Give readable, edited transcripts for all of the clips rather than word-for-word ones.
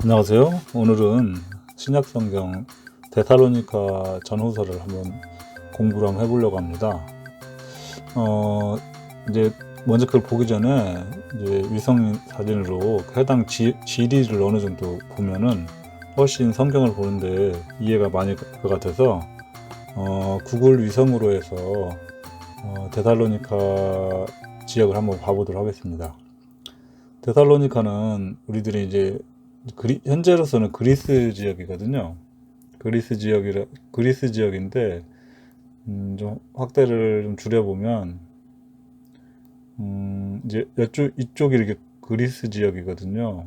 안녕하세요. 오늘은 신약성경 데살로니가 전후서를 한번 공부를 한번 해보려고 합니다. 이제 먼저 그걸 보기 전에 이제 위성 사진으로 해당 지리를 어느 정도 보면은 훨씬 성경을 보는데 이해가 많이 될 것 같아서 구글 위성으로 해서 데살로니가 지역을 한번 봐보도록 하겠습니다. 데살로니카는 우리들이 이제 현재로서는 그리스 지역이거든요. 그리스 지역인데, 좀 확대를 좀 줄여보면, 이제 이쪽이 이렇게 그리스 지역이거든요.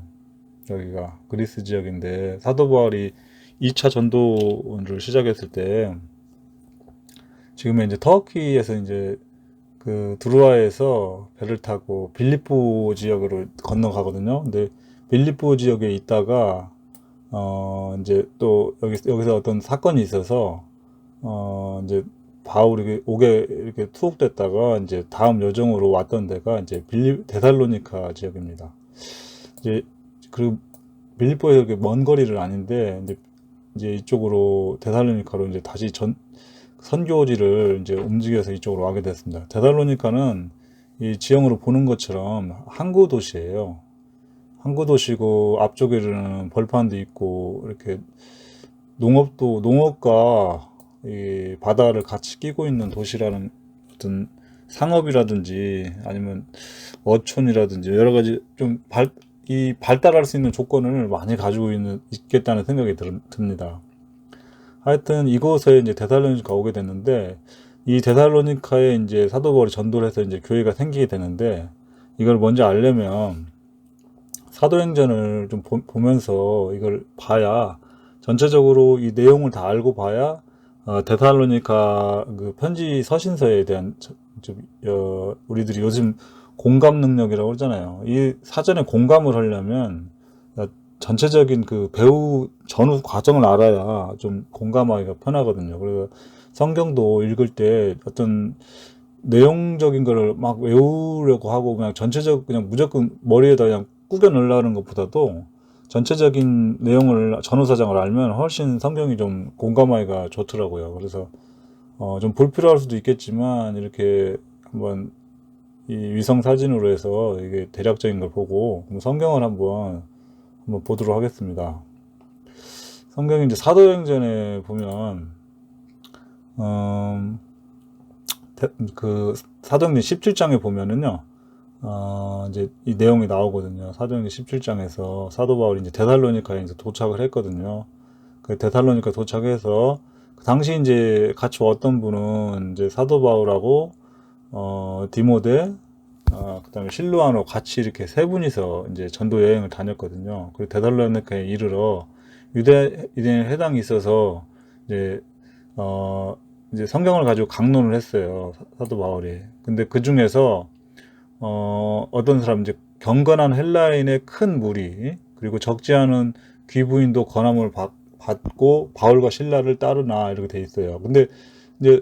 여기가 그리스 지역인데, 사도 바울이 2차 전도를 시작했을 때, 지금은 이제 터키에서 이제 그 두루아에서 배를 타고 빌립보 지역으로 건너가거든요. 근데 빌립보 지역에 있다가 이제 또 여기서 어떤 사건이 있어서 이제 바울이 오게 이렇게 투옥됐다가 이제 다음 여정으로 왔던 데가 이제 데살로니카 지역입니다. 이제 그 빌립보에서 이렇게 먼 거리는 아닌데 이제 이쪽으로 데살로니카로 이제 다시 선교지를 이제 움직여서 이쪽으로 와게 됐습니다. 데살로니카는 이 지형으로 보는 것처럼 항구 도시예요. 항구 도시고 앞쪽에는 벌판도 있고 이렇게 농업과 이 바다를 같이 끼고 있는 도시라는 어떤 상업이라든지 아니면 어촌이라든지 여러 가지 좀 발달할 수 있는 조건을 많이 가지고 있겠다는 생각이 듭니다. 하여튼 이곳에 이제 데살로니가 오게 됐는데 이 데살로니카에 이제 사도 바울이 전도를 해서 이제 교회가 생기게 되는데 이걸 먼저 알려면 사도행전을 좀 보면서 이걸 봐야 전체적으로 이 내용을 다 알고 봐야 데살로니카 그 편지 서신서에 대한 우리들이 요즘 공감 능력이라고 그러잖아요. 이 사전에 공감을 하려면 전체적인 그 전후 과정을 알아야 좀 공감하기가 편하거든요. 그래서 성경도 읽을 때 어떤 내용적인 거를 막 외우려고 하고 그냥 무조건 머리에다 그냥 꾸겨 넣으려는 것보다도 전체적인 내용을 전후사장을 알면 훨씬 성경이 좀 공감하기가 좋더라고요. 그래서 좀 불필요할 수도 있겠지만 이렇게 한번 이 위성 사진으로 해서 이게 대략적인 걸 보고 성경을 한번 보도록 하겠습니다. 성경이 이제 사도행전에 보면 그 사도행전 17장에 보면은요, 이제 이 내용이 나오거든요. 사도행전 17장에서 사도 바울이 이제 데살로니카에 이제 도착을 했거든요. 그 데살로니카 도착해서 그 당시 이제 같이 왔던 분은 이제 사도 바울하고 디모데, 그다음에 실루아노 같이 이렇게 세 분이서 이제 전도 여행을 다녔거든요. 그리고 데살로니카에 이르러 유대인 회당이 있어서 이제 이제 성경을 가지고 강론을 했어요. 사도 바울이. 근데 그 중에서 어떤 사람 이제 경건한 헬라인의 큰 무리 그리고 적지 않은 귀부인도 권함을 받고 바울과 신라를 따르나 이렇게 돼 있어요. 근데 이제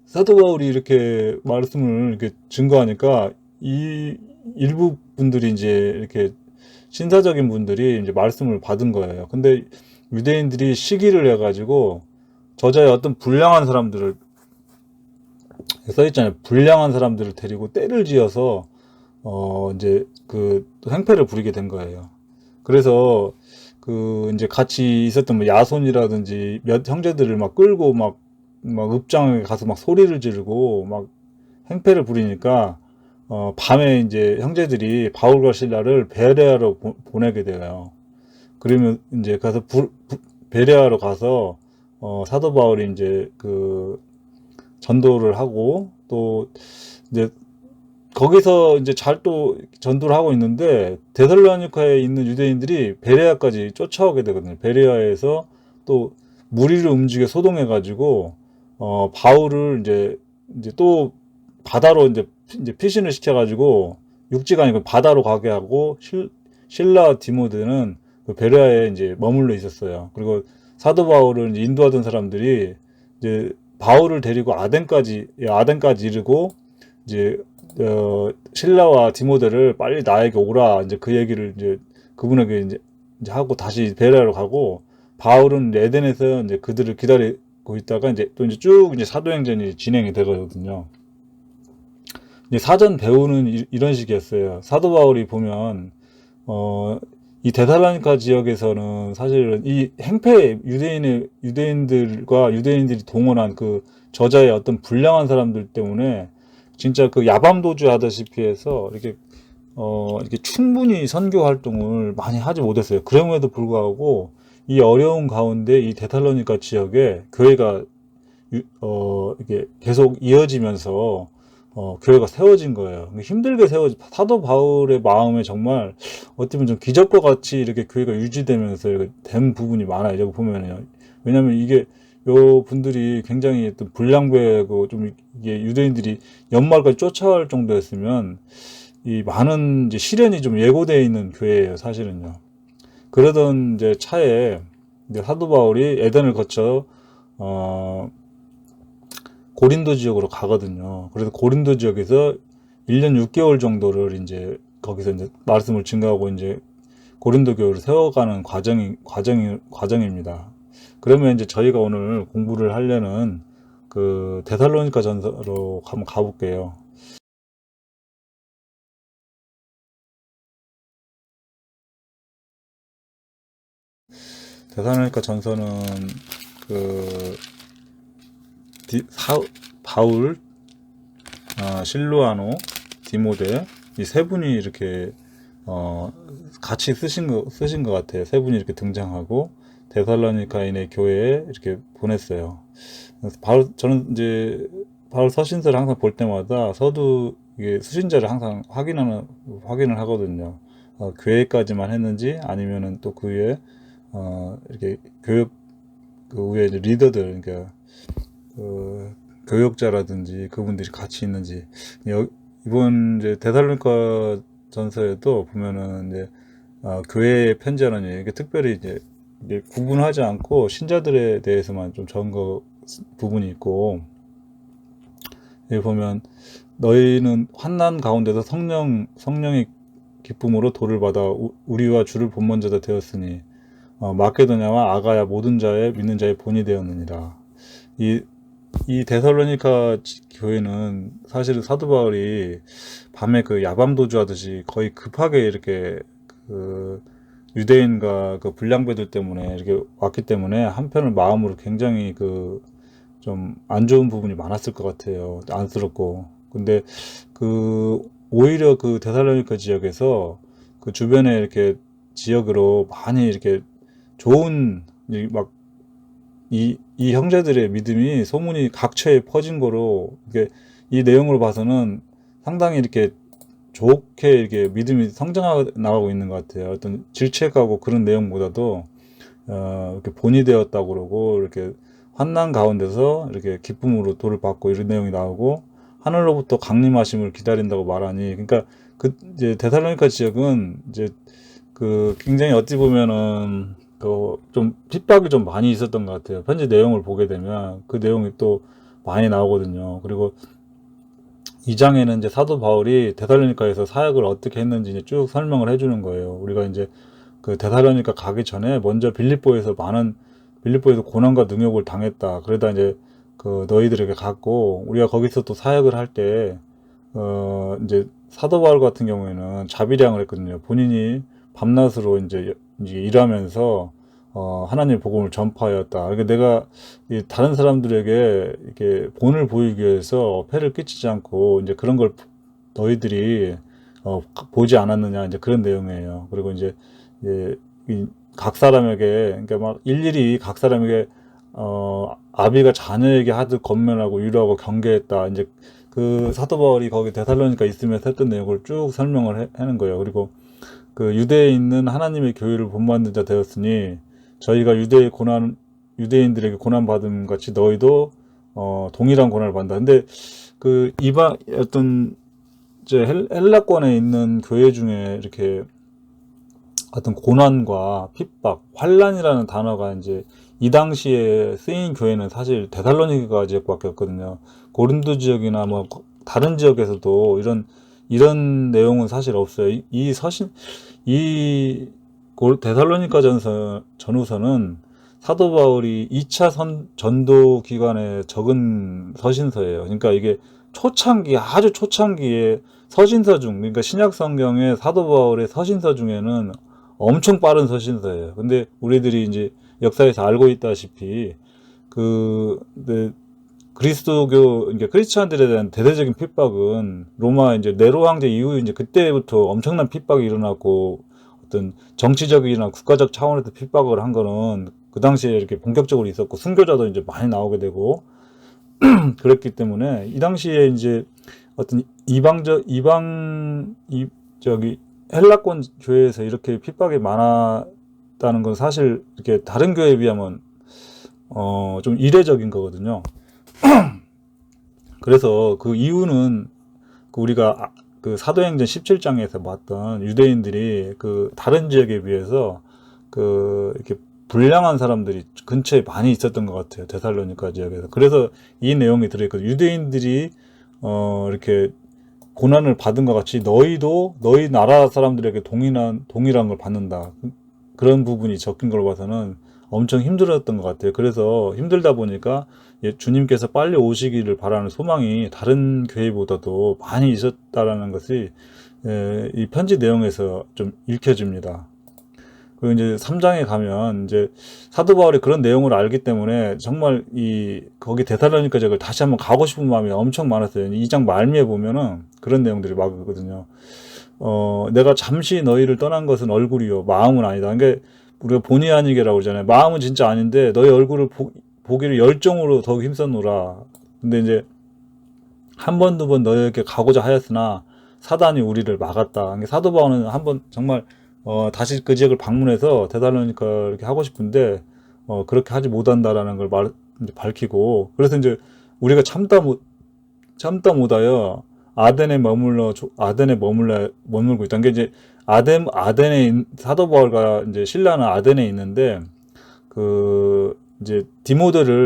사도 바울이 이렇게 말씀을 이렇게 증거하니까 이 일부 분들이 이제 이렇게 신사적인 분들이 이제 말씀을 받은 거예요. 근데 유대인들이 시기를 해가지고 저자의 어떤 불량한 사람들을 써있잖아요. 불량한 사람들을 데리고 때를 지어서 이제 그 행패를 부리게 된 거예요. 그래서 그 이제 같이 있었던 뭐 야손이라든지 몇 형제들을 막 끌고 막 읍장에 가서 막 소리를 지르고 막 행패를 부리니까 밤에 이제 형제들이 바울과 신라를 베레아로 보내게 돼요. 그러면 이제 가서 베레아로 가서 사도 바울이 이제 그 전도를 하고 또 이제 거기서 이제 잘 또 전도를 하고 있는데 데살로니카에 있는 유대인들이 베레아까지 쫓아오게 되거든요. 베레아에서 또 무리를 움직여 소동해 가지고 바울을 이제 또 바다로 이제 피신을 시켜 가지고 육지가 아니고 바다로 가게 하고 실라 디모데는 그 베레아에 이제 머물러 있었어요. 그리고 사도 바울을 이제 인도하던 사람들이 이제 바울을 데리고 아덴까지 이르고 이제 신라와 디모데를 빨리 나에게 오라 이제 그 얘기를 이제 그분에게 이제 이제 하고 다시 베레아로 가고, 바울은 에덴에서 이제 그들을 기다리고 있다가 이제 또 이제 쭉 이제 사도행전이 진행이 되거든요. 이제 사전 배우는 이런 식이었어요. 사도 바울이 보면 이 데살로니가 지역에서는 사실은 이 행패 유대인들과 유대인들이 동원한 그 저자의 어떤 불량한 사람들 때문에 진짜 그 야밤도주 하다시피 해서 이렇게 충분히 선교 활동을 많이 하지 못했어요. 그럼에도 불구하고 이 어려운 가운데 이 데살로니가 지역에 교회가 이게 계속 이어지면서 교회가 세워진 거예요. 힘들게 세워진 사도 바울의 마음에 정말 어떻게 보면 좀 기적과 같이 이렇게 교회가 유지되면서 이렇게 된 부분이 많아요. 여기 보면요. 왜냐면 이게 요 분들이 굉장히 또 불량배고 좀 이게 유대인들이 연말까지 쫓아갈 정도였으면 이 많은 이제 시련이 좀 예고되어 있는 교회예요, 사실은요. 그러던 이제 차에 이제 사도 바울이 에덴을 거쳐 어 고린도 지역으로 가거든요. 그래서 고린도 지역에서 1년 6개월 정도를 이제 거기서 이제 말씀을 증거하고 이제 고린도 교회를 세워가는 과정입니다. 그러면 이제 저희가 오늘 공부를 하려는 그 데살로니가 전서로 한번 가볼게요. 데살로니가 전서는 그 바울, 실루아노, 디모데 이 세 분이 이렇게 같이 쓰신 것 같아요. 세 분이 이렇게 등장하고 데살로니가인의 교회에 이렇게 보냈어요. 그래서 저는 이제 바울 서신서를 항상 볼 때마다 서두 이게 수신자를 항상 확인을 하거든요. 교회까지만 했는지 아니면은 또 그 위에 이렇게 교육 그 위에 이제 리더들 그러니까 그 교역자라든지 그분들이 같이 있는지 이번 이제 데살로니가 전서에도 보면은 이제 교회에 편지하는 이게 특별히 이제 구분하지 않고 신자들에 대해서만 좀 적은 부분이 있고 여기 보면 너희는 환난 가운데서 성령의 기쁨으로 도를 받아 우리와 주를 본만 자가 되었으니 마케도냐와 아가야 모든 자의 믿는 자의 본이 되었느니라. 이 데살로니가 교회는 사실은 사도 바울이 밤에 그 야밤도주 하듯이 거의 급하게 이렇게 그 유대인과 그 불량배들 때문에 이렇게 왔기 때문에 한편은 마음으로 굉장히 그 좀 안 좋은 부분이 많았을 것 같아요. 안쓰럽고. 근데 그 오히려 그 데살로니가 지역에서 그 주변에 이렇게 지역으로 많이 이렇게 좋은 막 이 형제들의 믿음이 소문이 각처에 퍼진 거로 이게 이 내용으로 봐서는 상당히 이렇게 좋게 이렇게 믿음이 성장해 나가고 있는 것 같아요. 어떤 질책하고 그런 내용보다도 이렇게 본이 되었다고 그러고 이렇게 환난 가운데서 이렇게 기쁨으로 도를 받고 이런 내용이 나오고 하늘로부터 강림하심을 기다린다고 말하니 그러니까 그 이제 데살로니가 지역은 이제 그 굉장히 어찌 보면은 그 좀 핍박이 좀 많이 있었던 것 같아요. 편지 내용을 보게 되면 그 내용이 또 많이 나오거든요. 그리고 2장에는 이제 사도 바울이 데살로니가에서 사역을 어떻게 했는지 이제 쭉 설명을 해주는 거예요. 우리가 이제 그 데살로니가 가기 전에 먼저 빌립보에서 고난과 능욕을 당했다. 그러다 이제 그 너희들에게 갔고 우리가 거기서 또 사역을 할 때 이제 사도 바울 같은 경우에는 자비량을 했거든요. 본인이 밤낮으로 이제 일하면서 하나님의 복음을 전파하였다. 그러니까 내가 다른 사람들에게 이렇게 본을 보이기 위해서 폐를 끼치지 않고 이제 그런 걸 너희들이 보지 않았느냐 이제 그런 내용이에요. 그리고 이제 각 사람에게 그러니까 막 일일이 각 사람에게 아비가 자녀에게 하듯 권면하고 위로하고 경계했다. 이제 그 사도 바울이 거기 데살로니가 있으면서 했던 내용을 쭉 설명을 하는 거예요. 그리고 그 유대에 있는 하나님의 교회를 본받는 자 되었으니 저희가 유대인들에게 고난 받은 같이 너희도 동일한 고난을 받는다. 근데 그 이방 어떤 이제 헬라권에 있는 교회 중에 이렇게 어떤 고난과 핍박, 환란이라는 단어가 이제 이 당시에 쓰인 교회는 사실 데살로니가 지역밖에 없거든요. 고린도 지역이나 뭐 다른 지역에서도 이런 내용은 사실 없어요. 이 데살로니가 전후서는 사도 바울이 2차 전도 기간에 적은 서신서예요. 그러니까 이게 초창기, 아주 초창기에 서신서 중, 그러니까 신약 성경의 사도 바울의 서신서 중에는 엄청 빠른 서신서예요. 근데 우리들이 이제 역사에서 알고 있다시피 네, 그리스도교, 그러니까 크리스찬들에 대한 대대적인 핍박은 로마 이제 네로 황제 이후 이제 그때부터 엄청난 핍박이 일어났고, 어떤 정치적이나 국가적 차원에서 핍박을 한 거는 그 당시에 이렇게 본격적으로 있었고, 순교자도 이제 많이 나오게 되고 그랬기 때문에 이 당시에 이제 어떤 저기 헬라권 교회에서 이렇게 핍박이 많았다는 건 사실 이렇게 다른 교회에 비하면 좀 이례적인 거거든요. 그래서 그 이유는 우리가 그 사도행전 17장에서 봤던 유대인들이 그 다른 지역에 비해서 이렇게 불량한 사람들이 근처에 많이 있었던 것 같아요. 데살로니가 지역에서. 그래서 이 내용이 들어있거든요. 유대인들이 이렇게 고난을 받은 것 같이 너희도 너희 나라 사람들에게 동일한 걸 받는다. 그런 부분이 적힌 걸로 봐서는 엄청 힘들었던 것 같아요. 그래서 힘들다 보니까 주님께서 빨리 오시기를 바라는 소망이 다른 교회보다도 많이 있었다라는 것이 이 편지 내용에서 좀 읽혀집니다. 그리고 이제 3장에 가면 이제 사도 바울이 그런 내용을 알기 때문에 정말 거기 데살로니가 지역을 다시 한번 가고 싶은 마음이 엄청 많았어요. 2장 말미에 보면은 그런 내용들이 막 있거든요. 내가 잠시 너희를 떠난 것은 얼굴이요 마음은 아니다. 그러니까 우리가 본의 아니게라고 그러잖아요. 마음은 진짜 아닌데 너희 얼굴을 보기를 열정으로 더욱 힘썼노라. 근데 이제 한 번, 두 번 너희에게 가고자 하였으나 사단이 우리를 막았다. 그러니까 사도 바울은 한번 정말 다시 그 지역을 방문해서 데살로니가 이렇게 하고 싶은데 그렇게 하지 못한다라는 걸 이제 밝히고, 그래서 이제 우리가 참다 못하여 아덴에 머물고 있다. 게 이제 아덴에 사도 바울과 이제 신라는 아덴에 있는데 이제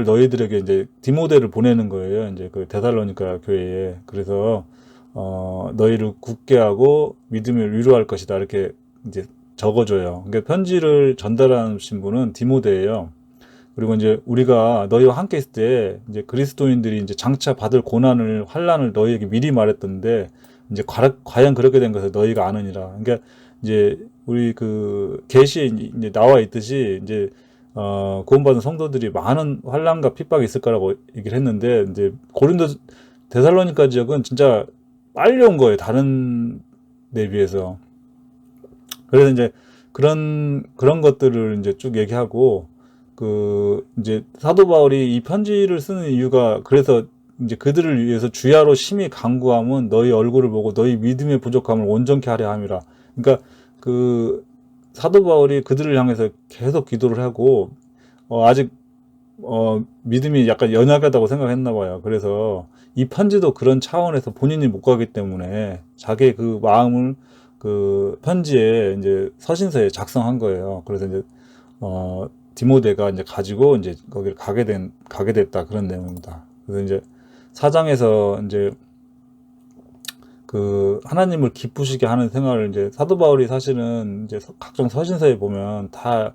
너희들에게 이제 디모데를 보내는 거예요. 이제 그 데살로니가 교회에. 그래서 너희를 굳게 하고 믿음을 위로할 것이다. 이렇게 이제 적어줘요. 그러니까 편지를 전달하신 분은 디모데예요. 그리고 이제 우리가 너희와 함께 있을 때 이제 그리스도인들이 이제 장차 받을 고난을 환난을 너희에게 미리 말했던데 이제 과연 그렇게 된 것을 너희가 아느니라. 그러니까 이제 우리 계시에 이제 나와 있듯이 이제 구원받은 성도들이 많은 환난과 핍박이 있을 거라고 얘기를 했는데, 이제 데살로니가 지역은 진짜 빨리 온 거예요. 다른 데 비해서. 그래서 이제 그런 것들을 이제 쭉 얘기하고, 이제 사도 바울이 이 편지를 쓰는 이유가, 그래서 이제 그들을 위해서 주야로 심히 간구함은 너희 얼굴을 보고 너희 믿음의 부족함을 온전케 하려 함이라. 그러니까 사도 바울이 그들을 향해서 계속 기도를 하고, 아직 믿음이 약간 연약하다고 생각했나 봐요. 그래서 이 편지도 그런 차원에서 본인이 못 가기 때문에 자기의 그 마음을 편지에 이제 서신서에 작성한 거예요. 그래서 이제 디모데가 이제 가지고 이제 거기를 가게 됐다, 그런 내용입니다. 그래서 이제 4장에서 이제 하나님을 기쁘시게 하는 생활을 이제 사도 바울이 사실은 이제 각종 서신서에 보면 다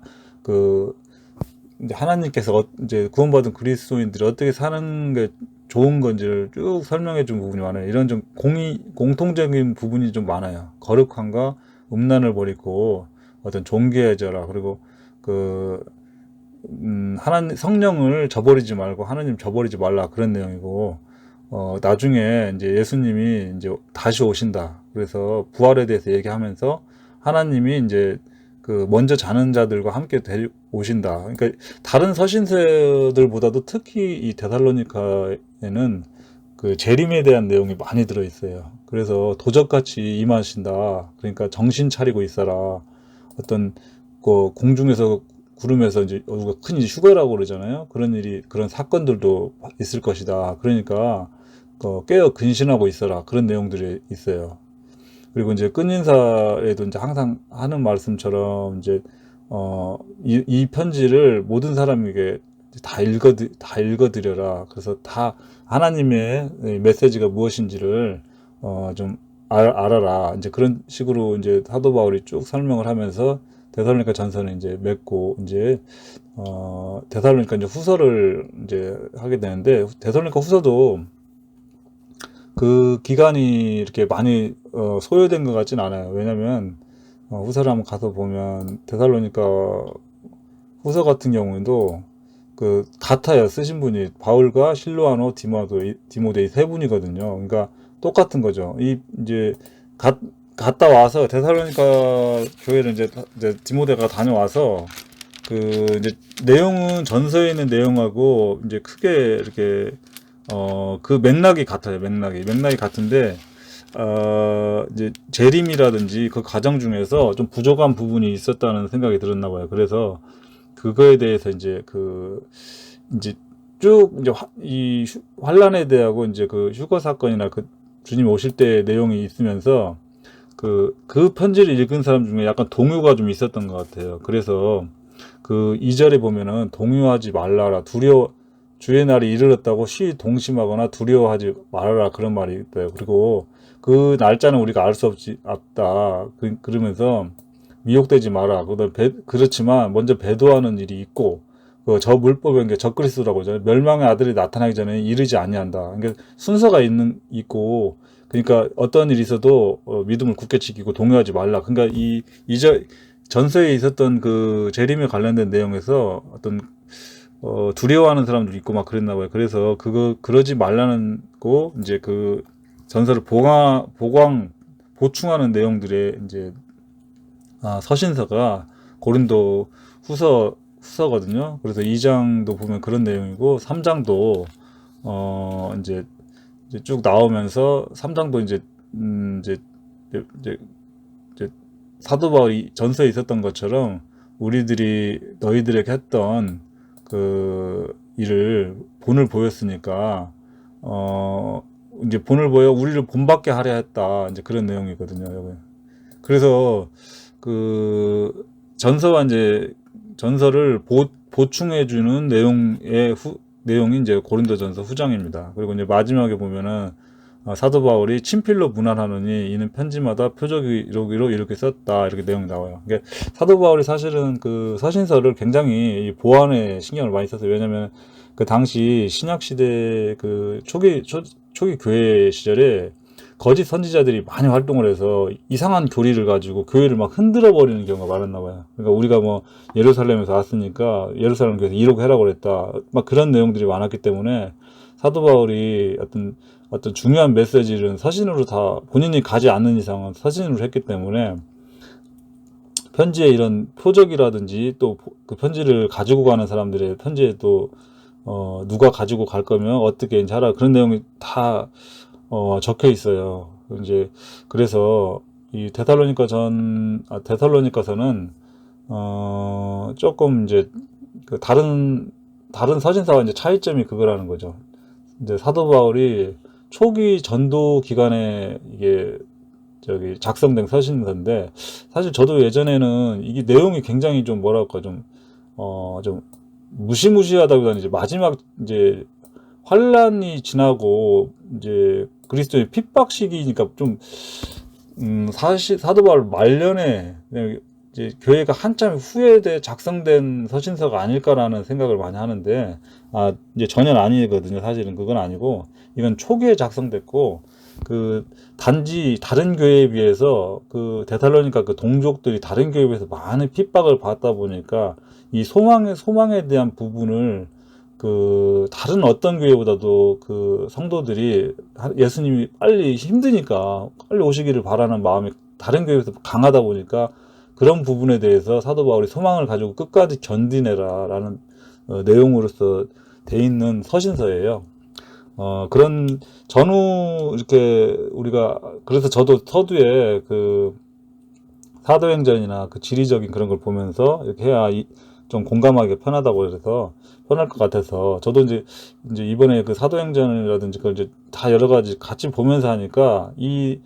이제 하나님께서 이제 구원받은 그리스도인들이 어떻게 사는 게 좋은 건지를 쭉 설명해 준 부분이 많아요. 이런 좀 공통적인 부분이 좀 많아요. 거룩함과 음란을 버리고 어떤 존귀해져라. 그리고 하나님 성령을 저버리지 말고 하나님 저버리지 말라, 그런 내용이고, 나중에 이제 예수님이 이제 다시 오신다. 그래서 부활에 대해서 얘기하면서 하나님이 이제 먼저 자는 자들과 함께 오신다. 그러니까 다른 서신서들보다도 특히 이 데살로니가에는 재림에 대한 내용이 많이 들어 있어요. 그래서 도적같이 임하신다. 그러니까 정신 차리고 있어라. 어떤 공중에서 구름에서 이제 우리가 큰 휴가라고 그러잖아요. 그런 사건들도 있을 것이다. 그러니까 깨어 근신하고 있어라. 그런 내용들이 있어요. 그리고 이제 끝인사에도 이제 항상 하는 말씀처럼 이제 이 편지를 모든 사람에게 다 읽어드려라. 그래서 다 하나님의 메시지가 무엇인지를 좀 알아라. 이제 그런 식으로 이제 사도 바울이 쭉 설명을 하면서 데살로니가 전서는 이제 맺고 이제 데살로니가 이제 후서를 이제 하게 되는데, 데살로니가 후서도 그 기간이 이렇게 많이 소요된 것 같진 않아요. 왜냐면 후서를 한번 가서 보면 데살로니가 후서 같은 경우에도 그 같아요. 쓰신 분이 바울과 실로아노, 디모데이 세 분이거든요. 그러니까 똑같은 거죠. 이 이제 갔다 와서 데살로니가 교회를 이제 디모데가 다녀와서 그 이제 내용은 전서에 있는 내용하고 이제 크게 이렇게 그 맥락이 같아요. 맥락이 같은데 이제 재림이라든지 그 과정 중에서 좀 부족한 부분이 있었다는 생각이 들었나 봐요. 그래서 그거에 대해서 이제 쭉 이제 이 환란에 대하고 이제 그 휴거 사건이나 그 주님 오실 때 내용이 있으면서 그 편지를 읽은 사람 중에 약간 동요가 좀 있었던 것 같아요. 그래서 그 2절에 보면은 동요하지 말라라, 주의 날이 이르렀다고 동심하거나 두려워하지 말아라, 그런 말이 있어요. 그리고 그 날짜는 우리가 알 수 없다. 그러면서 미혹되지 마라. 그렇지만 먼저 배도하는 일이 있고, 저 물법은 게 적그리스도라고 하잖아요. 멸망의 아들이 나타나기 전에 이르지 아니한다. 그러니까 순서가 있고, 그러니까 어떤 일이 있어도 믿음을 굳게 지키고 동요하지 말라. 그러니까 이제 전서에 있었던 그 재림에 관련된 내용에서 어떤 두려워하는 사람들이 있고 막 그랬나 봐요. 그래서 그러지 말라는 거, 이제 그 전서를 보충하는 내용들의 이제 서신서가 고린도 후서거든요. 그래서 2장도 보면 그런 내용이고, 3장도 이제 쭉 나오면서 3장도 이제 사도 바울이 전서에 있었던 것처럼 너희들에게 했던 그 일을 본을 보였으니까 이제 본을 보여 우리를 본받게 하려 했다, 이제 그런 내용이거든요, 여기. 그래서 그 전서를 보충해주는 내용이 이제 고린도전서 후장입니다. 그리고 이제 마지막에 보면은 사도 바울이 친필로 문안하노니 이는 편지마다 표적이로 이렇게 썼다, 이렇게 내용이 나와요. 그러니까 사도 바울이 사실은 그 서신서를 굉장히 보안에 신경을 많이 썼어요. 왜냐면 그 당시 신약 시대 그 초기 교회 시절에 거짓 선지자들이 많이 활동을 해서 이상한 교리를 가지고 교회를 막 흔들어 버리는 경우가 많았나 봐요. 그러니까 우리가 뭐 예루살렘에서 왔으니까 예루살렘 교회에서 이러고 해라고 그랬다, 막 그런 내용들이 많았기 때문에 사도 바울이 어떤 중요한 메시지를 서신으로 다 본인이 가지 않는 이상은 서신으로 했기 때문에 편지에 이런 표적이라든지 또 그 편지를 가지고 가는 사람들의 편지에 또 누가 가지고 갈 거면 어떻게 이제 하라, 그런 내용이 다 적혀 있어요. 이제 그래서 이 데살로니가서는 조금 이제 그 다른 서신사와 이제 차이점이 그거라는 거죠. 이제 사도 바울이 초기 전도 기간에 이게 작성된 서신서인데, 사실 저도 예전에는 이게 내용이 굉장히 좀 뭐랄까 좀 무시무시하다기보다는 이제 마지막 이제 환란이 지나고 이제 그리스도의 핍박 시기니까 좀 사실 사도 바울 말년에 이제 교회가 한참 후에 작성된 서신서가 아닐까라는 생각을 많이 하는데, 이제 전혀 아니거든요. 사실은 그건 아니고, 이건 초기에 작성됐고, 그 단지 다른 교회에 비해서 그 데살로니가 그 동족들이 다른 교회에 비해서 많은 핍박을 받다 보니까 이 소망에 대한 부분을 그 다른 어떤 교회보다도 그 성도들이 예수님이 빨리 힘드니까 빨리 오시기를 바라는 마음이 다른 교회에서 강하다 보니까 그런 부분에 대해서 사도 바울이 소망을 가지고 끝까지 견디내라라는 내용으로서 돼 있는 서신서예요. 그런 전후 이렇게 우리가, 그래서 저도 서두에 그 사도행전이나 그 지리적인 그런 걸 보면서 이렇게 해야 좀 공감하기 편하다고, 그래서 편할 것 같아서 저도 이제 이번에 그 사도행전이라든지 그걸 이제 다 여러 가지 같이 보면서 하니까 이제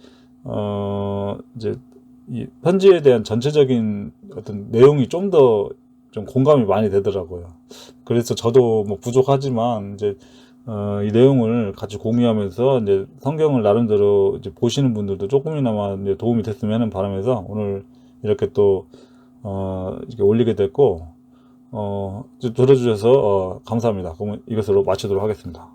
이 편지에 대한 전체적인 어떤 내용이 좀 더 좀 공감이 많이 되더라고요. 그래서 저도 뭐 부족하지만 이제 이 내용을 같이 공유하면서 이제 성경을 나름대로 이제 보시는 분들도 조금이나마 이제 도움이 됐으면 하는 바람에서 오늘 이렇게 또 이렇게 올리게 됐고, 들어주셔서 감사합니다. 그러면 이것으로 마치도록 하겠습니다.